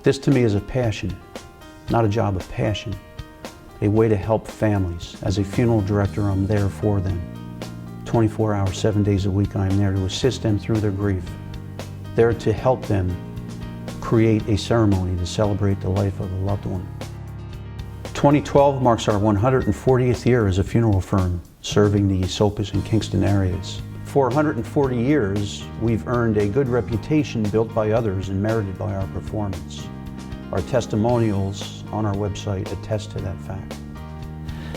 This to me is a passion, not a job, a passion. A way to help families. As a funeral director, I'm there for them. 24 hours, 7 days a week, I'm there to assist them through their grief. There to help them create a ceremony to celebrate the life of a loved one. 2012 marks our 140th year as a funeral firm, serving the Esopus and Kingston areas. For 140 years, we've earned a good reputation built by others and merited by our performance. Our testimonials on our website attest to that fact.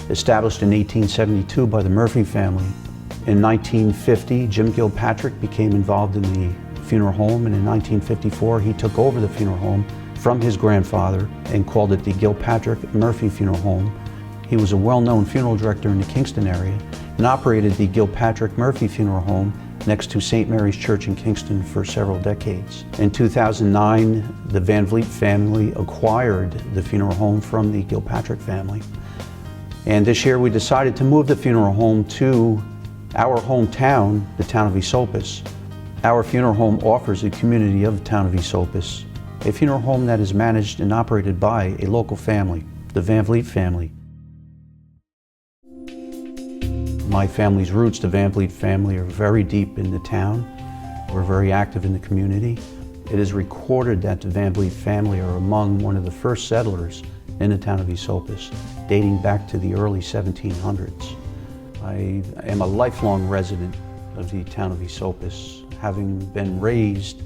Established in 1872 by the Murphy family, in 1950, Jim Gilpatric became involved in the funeral home, and in 1954, he took over the funeral home from his grandfather and called it the Gilpatric and Murphy Funeral Home. He was a well-known funeral director in the Kingston area and operated the Gilpatric-Murphy Funeral Home next to St. Mary's Church in Kingston for several decades. In 2009, the VanVliet family acquired the funeral home from the Gilpatric family. And this year we decided to move the funeral home to our hometown, the town of Esopus. Our funeral home offers the community of the town of Esopus a funeral home that is managed and operated by a local family, the VanVliet family. My family's roots, the VanVliet family, are very deep in the town. We're very active in the community. It is recorded that the VanVliet family are among one of the first settlers in the town of Esopus, dating back to the early 1700s. I am a lifelong resident of the town of Esopus, having been raised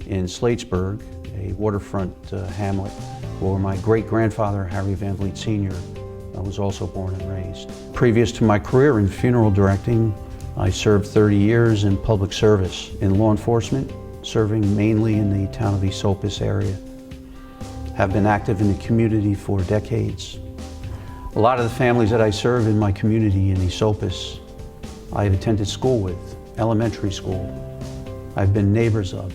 in Slatesburg, a waterfront hamlet where my great-grandfather, Harry VanVliet Sr., was also born and raised. Previous to my career in funeral directing, I served 30 years in public service in law enforcement, serving mainly in the town of Esopus area. Have been active in the community for decades. A lot of the families that I serve in my community in Esopus, I've attended school with, elementary school. I've been neighbors of.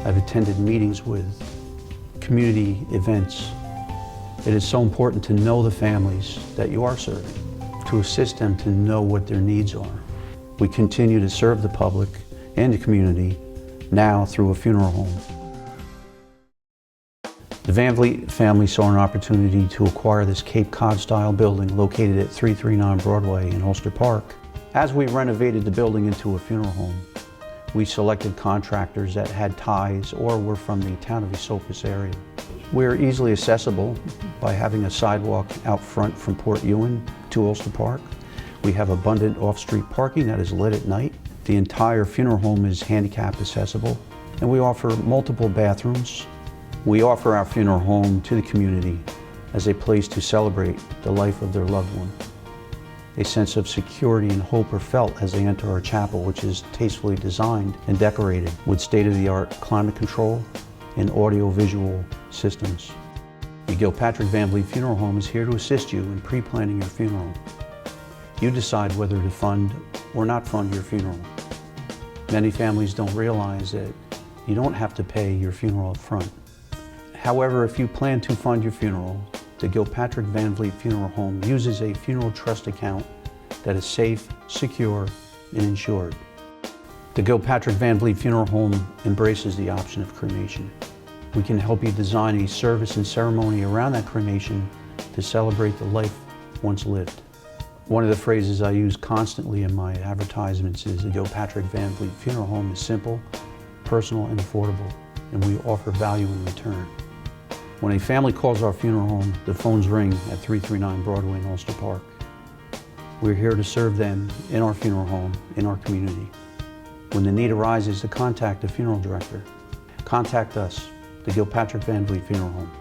I've attended meetings with, community events. It is so important to know the families that you are serving, to assist them to know what their needs are. We continue to serve the public and the community now through a funeral home. The VanVliet family saw an opportunity to acquire this Cape Cod-style building located at 339 Broadway in Ulster Park. As we renovated the building into a funeral home, we selected contractors that had ties or were from the town of Esopus area. We're easily accessible by having a sidewalk out front from Port Ewen to Ulster Park. We have abundant off-street parking that is lit at night. The entire funeral home is handicap accessible, and we offer multiple bathrooms. We offer our funeral home to the community as a place to celebrate the life of their loved one. A sense of security and hope are felt as they enter our chapel, which is tastefully designed and decorated with state-of-the-art climate control and audio-visual systems. The Gilpatric-VanVliet Funeral Home is here to assist you in pre-planning your funeral. You decide whether to fund or not fund your funeral. Many families don't realize that you don't have to pay your funeral up front. However, if you plan to fund your funeral, the Gilpatric-VanVliet Funeral Home uses a funeral trust account that is safe, secure, and insured. The Gilpatric-VanVliet Funeral Home embraces the option of cremation. We can help you design a service and ceremony around that cremation to celebrate the life once lived. One of the phrases I use constantly in my advertisements is the Gilpatric-VanVliet Funeral Home is simple, personal, and affordable, and we offer value in return. When a family calls our funeral home, the phones ring at 339 Broadway in Ulster Park. We're here to serve them in our funeral home, in our community. When the need arises to contact a funeral director, contact us, the Gilpatric-VanVliet Funeral Home.